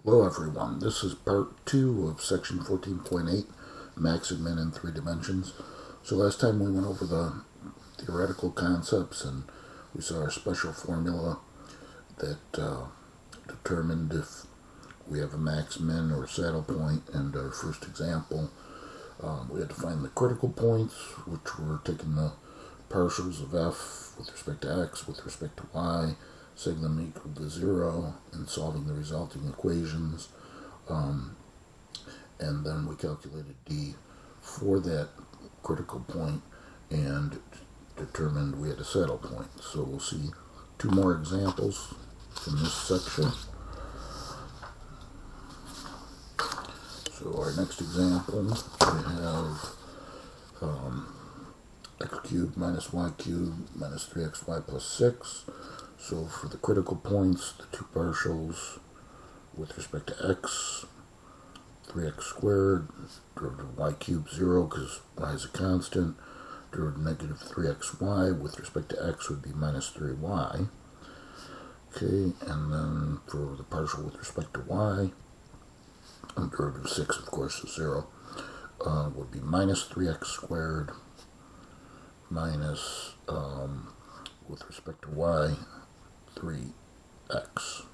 Hello everyone, this is part 2 of section 14.8, max and min in 3 dimensions. So last time we went over the theoretical concepts and we saw our special formula that determined if we have a max, min, or saddle point. And our first example, we had to find the critical points, which were taking the partials of f with respect to x, with respect to y, setting them equal to 0, and solving the resulting equations. And then we calculated d for that critical point and determined we had a saddle point. So we'll see 2 more examples in this section. So our next example, we have x cubed minus y cubed minus 3xy plus 6. So for the critical points, the 2 partials with respect to x, 3x squared, derivative of y cubed 0 because y is a constant, derivative of negative 3xy with respect to x would be minus 3y. Okay, and then for the partial with respect to y, and derivative of 6 of course is 0, would be minus 3x squared minus, with respect to y, 3x.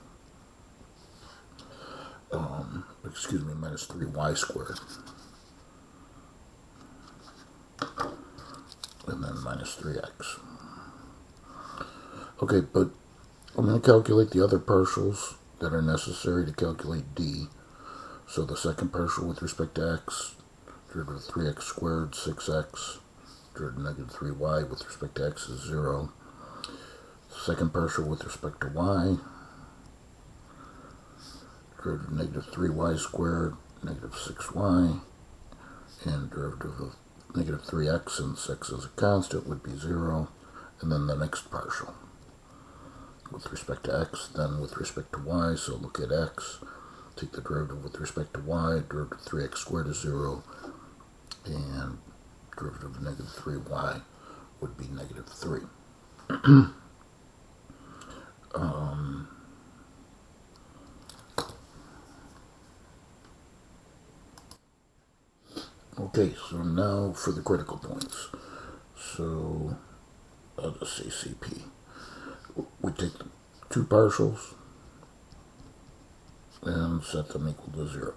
Minus 3y squared. And then minus 3x. Okay, but I'm going to calculate the other partials that are necessary to calculate d. So the second partial with respect to x, derivative of 3x squared, 6x, derivative of negative 3y with respect to x is 0. Second partial with respect to y, derivative of negative 3y squared, negative 6y, and derivative of negative 3x, and 6 as a constant, would be 0. And then the next partial with respect to x, then with respect to y. So look at x, take the derivative with respect to y, derivative of 3x squared is 0, and derivative of negative 3y would be negative 3. Okay, so now for the critical points. So I'll just say CP. We take the 2 partials and set them equal to 0.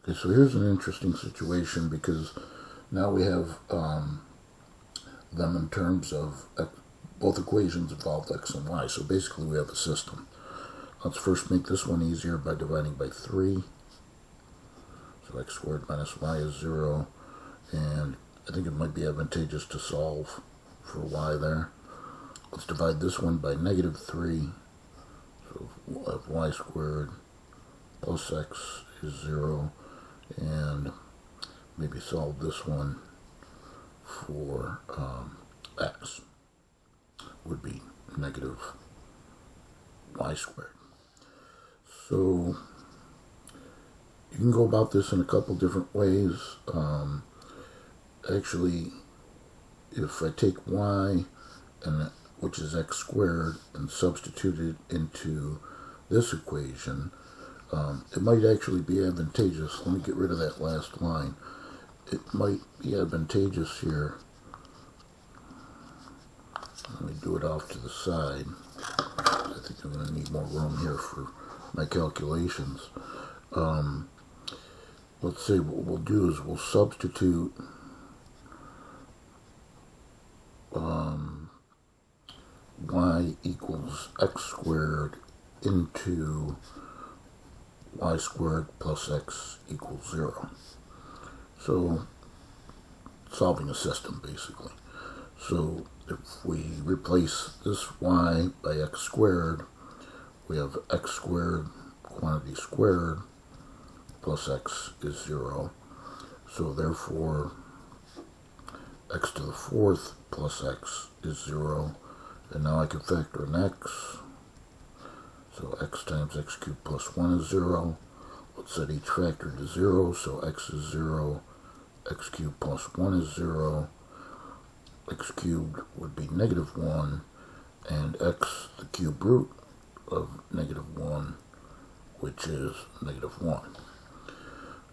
Okay, so here's an interesting situation because now we have them in terms of both equations involve x and y. So basically we have a system. Let's first make this one easier by dividing by 3. So x squared minus y is 0. And I think it might be advantageous to solve for y there. Let's divide this one by negative 3. So we'll have y squared plus x is 0. And maybe solve this one for x would be negative y squared. So you can go about this in a couple different ways. Actually, if I take y, which is x squared, and substitute it into this equation, it might actually be advantageous. Let me get rid of that last line. It might be advantageous here. Let me do it off to the side. I think I'm going to need more room here for my calculations. Let's say what we'll do is we'll substitute y equals x squared into y squared plus x equals 0. So solving a system basically. So if we replace this y by x squared, we have x squared quantity squared plus x is 0. So therefore x to the 4th plus x is 0. And now I can factor in x. So x times x cubed plus 1 is 0. Let's set each factor to 0. So x is 0. X cubed plus 1 is 0. x cubed would be negative 1, and x, the cube root of negative 1, which is negative 1.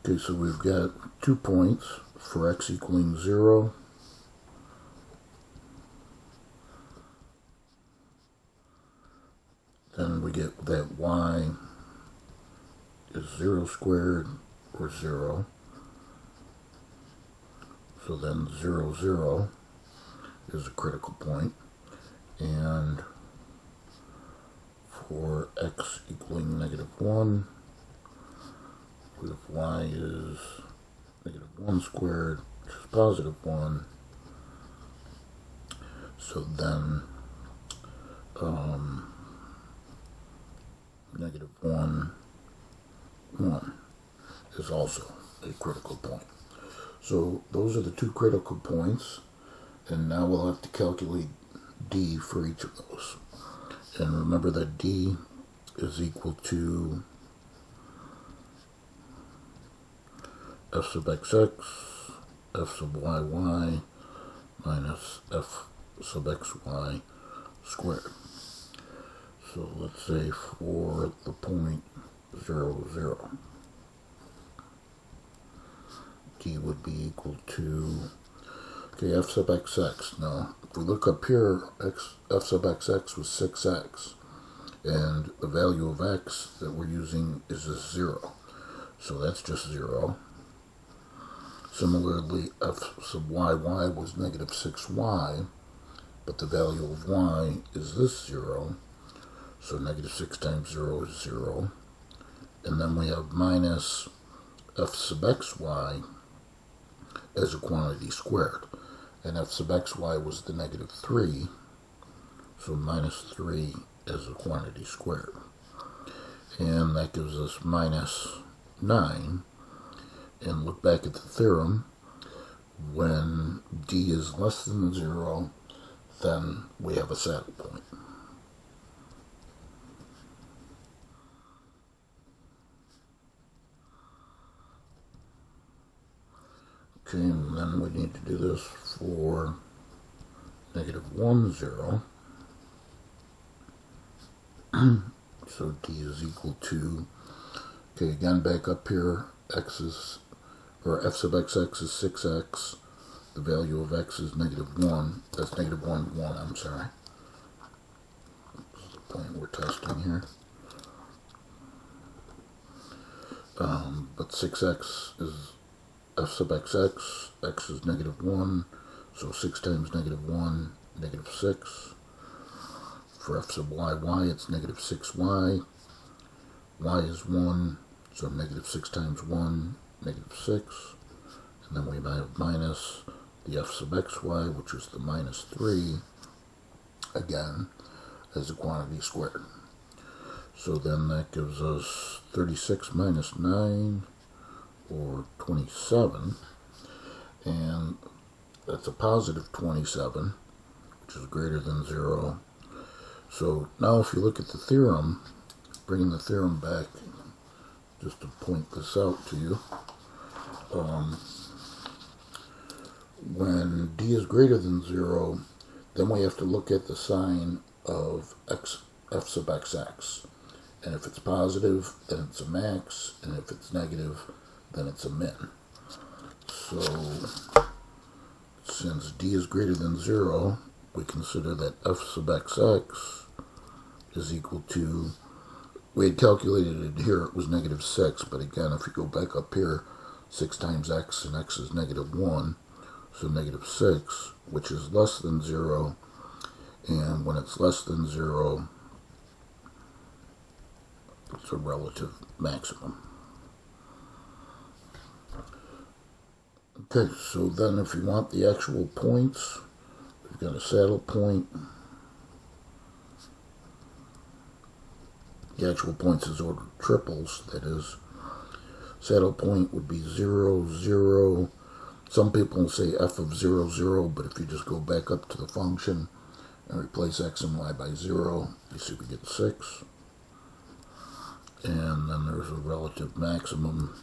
Okay, so we've got 2 points for x equaling 0. Then we get that y is 0 squared, or 0. So then 0, 0 is a critical point. And for x equaling negative 1, if y is negative 1 squared, which is positive 1, so then negative 1, 1 is also a critical point. So those are the 2 critical points, and now we'll have to calculate d for each of those. And remember that d is equal to f sub xx, f sub yy, minus f sub xy squared. So let's say for the point 0, 0, d would be equal to, okay, f sub xx. Now, if we look up here, f sub xx was 6x, and the value of x that we're using is a 0. So that's just 0. Similarly, f sub yy was negative 6y, but the value of y is this 0. So negative 6 times 0 is 0. And then we have minus f sub xy as a quantity squared. And f sub xy was the negative 3. So minus 3 as a quantity squared. And that gives us minus 9. And look back at the theorem. When d is less than 0, then we have a saddle point. Okay, and then we need to do this for negative 1, 0. So d is equal to, okay, again back up here, x is, or f sub xx is 6x. The value of x is negative 1. That's negative 1, 1, I'm sorry. This is the point we're testing here. But 6x is f sub xx, x is negative 1, so 6 times negative 1, negative 6. For f sub yy, it's negative 6y. Y is 1, so negative 6 times 1, negative 6. And then we have minus the f sub xy, which is the minus 3, again, as a quantity squared. So then that gives us 36 minus 9, or 27, and that's a positive 27, which is greater than 0. So now if you look at the theorem, bringing the theorem back, just to point this out to you, when d is greater than 0, then we have to look at the sign of f sub xx. And if it's positive, then it's a max, and if it's negative, then it's a min. So, since d is greater than 0, we consider that f sub xx is equal to, we had calculated it here, it was negative 6, but again, if you go back up here, 6 times x, and x is negative 1, so negative 6, which is less than 0, and when it's less than 0, it's a relative maximum. Okay, so then if you want the actual points, we've got a saddle point. The actual points is ordered triples, that is. Saddle point would be 0, 0. Some people say f of 0, 0, but if you just go back up to the function and replace x and y by 0, you see we get 6. And then there's a relative maximum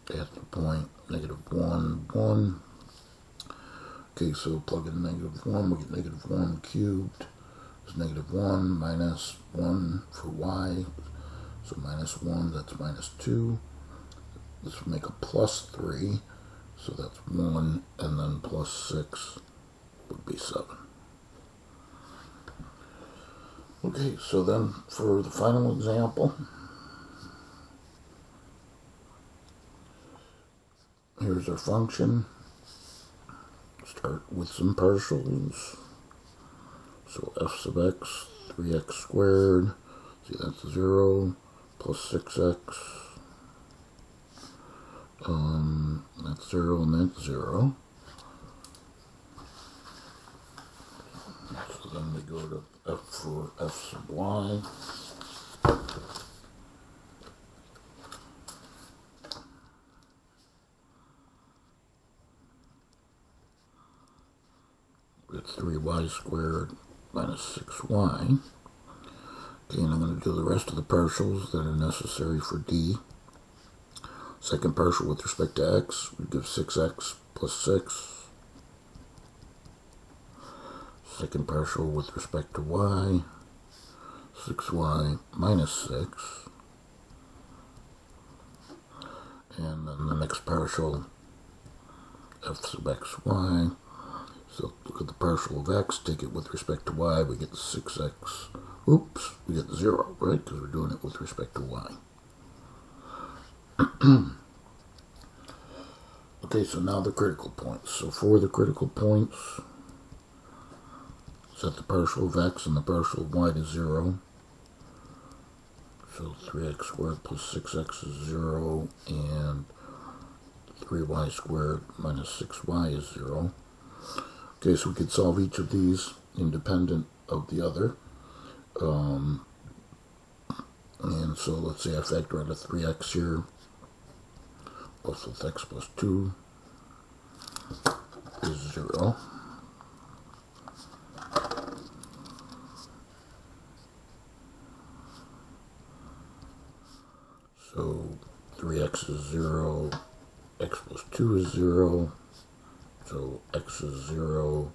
at the point negative 1, 1. Okay, so plug in -1, we get -1 cubed is -1 minus 1 for y. So -1, that's -2. This would make a +3. So that's 1, and then +6 would be 7. Okay, so then for the final example, here's our function. Start with some partials. So f sub x, 3x squared, see that's 0, plus 6x, that's 0 and that's 0. So then we go to f for f sub y. It's 3y squared minus 6y. Okay, and I'm going to do the rest of the partials that are necessary for d. Second partial with respect to x would give 6x plus 6. Second partial with respect to y, 6y minus 6. And then the next partial, f sub xy. So look at the partial of x, take it with respect to y, we get 6x. Oops, we get 0, right? Because we're doing it with respect to y. Okay, so now the critical points. So for the critical points, set the partial of x and the partial of y to 0. So 3x squared plus 6x is 0, and 3y squared minus 6y is 0. Okay, so we could solve each of these independent of the other. And so let's say I factor out a 3x here, plus with x plus 2 is 0. So 3x is 0, x plus 2 is 0, so x is 0,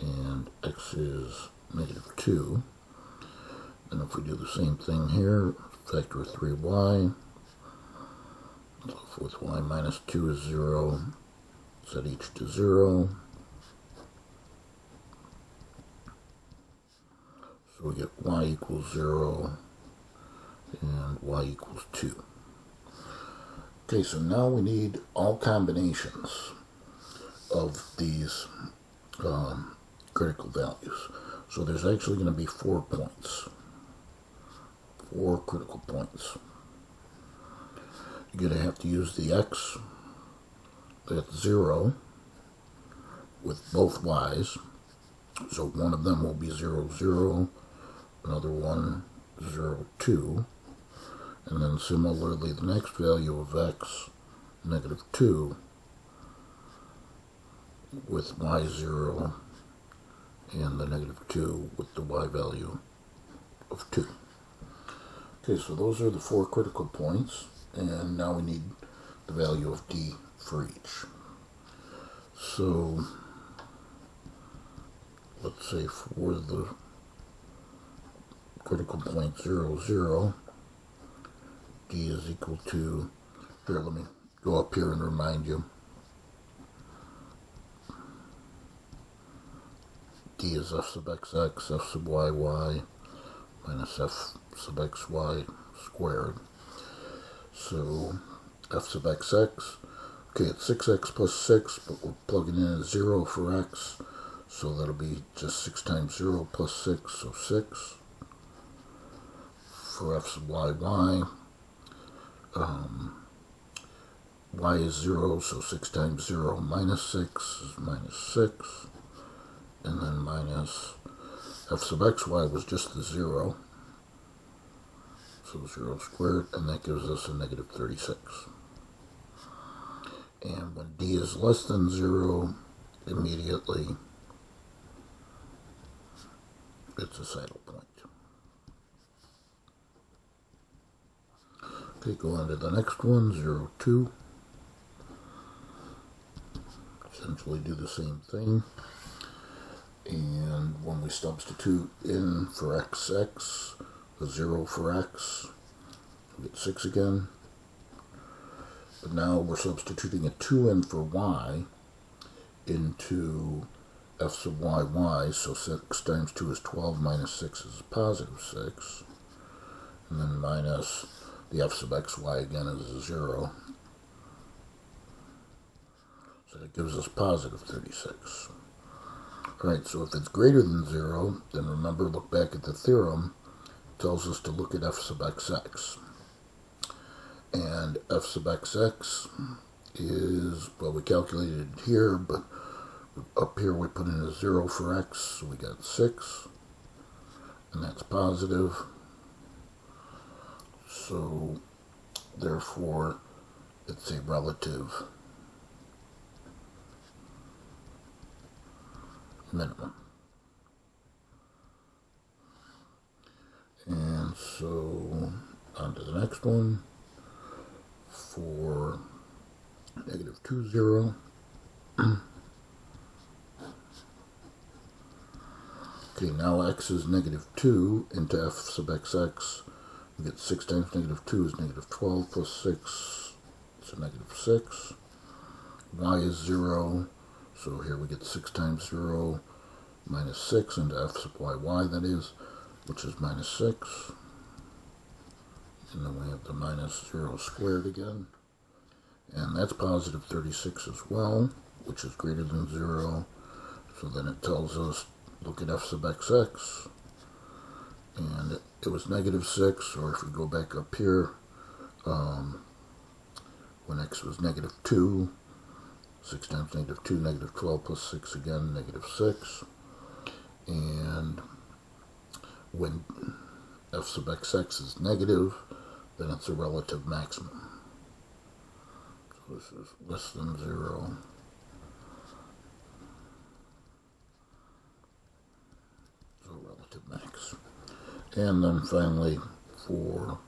and x is -2. And if we do the same thing here, factor of 3y, so with y minus 2 is 0, set each to 0. So we get y equals 0 and y equals 2. Okay, so now we need all combinations of these critical values. So there's actually going to be 4 points. 4 critical points. You're going to have to use the x that's 0 with both y's. So one of them will be 0, 0, another one 0, 2. And then similarly the next value of x, -2, with y 0, and the -2 with the y value of 2. Okay, so those are the 4 critical points, and now we need the value of d for each. So let's say for the critical point 0, 0, d is equal to, here, let me go up here and remind you. D is f sub x, f sub y, minus f sub xy squared. So f sub x, okay, it's 6x plus 6, but we're plugging in a 0 for x, so that'll be just 6 times 0 plus 6, so 6. For f sub y, y is 0, so 6 times 0 minus 6 is minus 6. And then minus f sub xy was just the 0. So 0 squared, and that gives us a -36. And when d is less than 0, immediately it's a saddle point. Okay, go on to the next one, 0, 2. essentially do the same thing. And when we substitute in for x, a 0 for x, we get 6 again. But now we're substituting a 2 in for y into f sub y, so 6 times 2 is 12, minus 6 is positive 6. And then minus the f sub xy again is a 0. So that gives us positive 36. Alright, so if it's greater than 0, then remember, look back at the theorem. It tells us to look at f sub xx. And f sub xx is, well, we calculated it here, but up here we put in a 0 for x, so we got 6. And that's positive. So, therefore, it's a relative minimum. And so, on to the next one. For negative 2, 0. Okay, now x is negative 2 into f sub xx. We get 6 times negative 2 is negative 12 plus 6, so negative 6. Y is 0, so here we get 6 times 0 minus 6 into f sub y, that is, which is minus 6. And then we have the minus 0 squared again. And that's positive 36 as well, which is greater than 0. So then it tells us, look at f sub xx. And it was negative 6, or if we go back up here, when x was negative 2, 6 times negative 2, negative 12 plus 6 again, negative 6. And when f sub xx is negative, then it's a relative maximum. So this is less than 0. So relative max. And then finally, for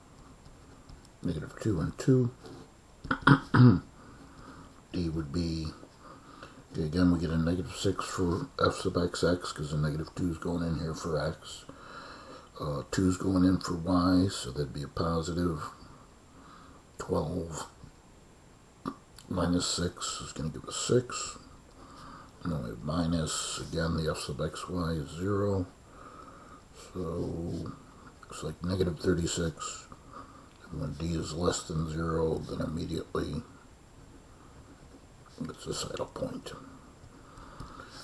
negative 2 and 2, D would be, okay, again we get a negative 6 for f sub xx, because the negative 2 is going in here for x. 2 is going in for y, so that'd be a positive 12 minus 6 is going to give us 6. And then we have minus, again, the f sub xy is 0. So looks like negative 36. And when d is less than 0, then immediately it's a saddle point.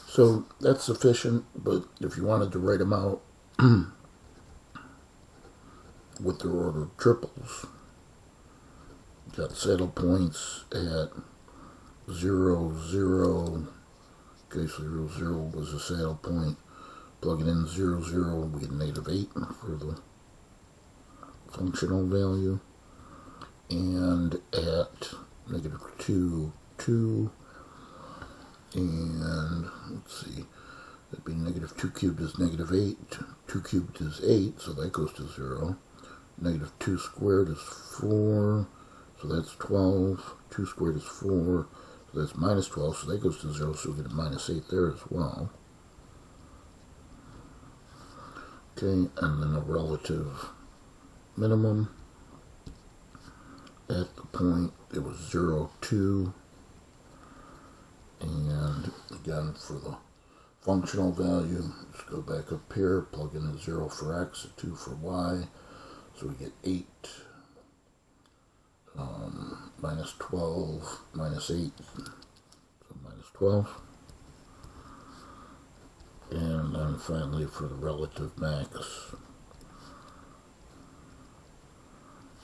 So that's sufficient, but if you wanted to write them out with their ordered triples, you got saddle points at 0, 0. Okay, so 0, 0 was a saddle point. Plug it in 0, 0, we get negative 8 for the functional value. And at negative 2, 2. And let's see, that'd be negative 2 cubed is negative 8. 2 cubed is 8, so that goes to 0. Negative 2 squared is 4, so that's 12. 2 squared is 4, so that's minus 12, so that goes to 0, so we get a minus 8 there as well. Okay, and then a relative minimum. At the point, it was 0, 2. And again, for the functional value, just go back up here, plug in a 0 for x, a 2 for y. So we get 8 minus 12 minus 8, so minus 12. And then finally for the relative max,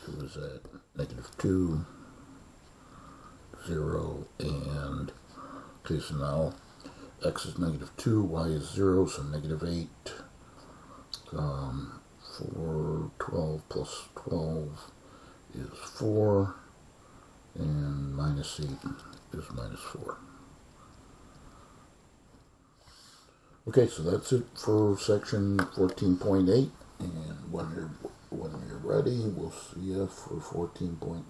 it was at negative 2, 0, and okay, so now x is negative 2, y is 0, so negative 8. 4, 12 plus 12 is 4, and minus 8 is minus 4. Okay, so that's it for section 14.8, and when you're ready, we'll see you for 14.9.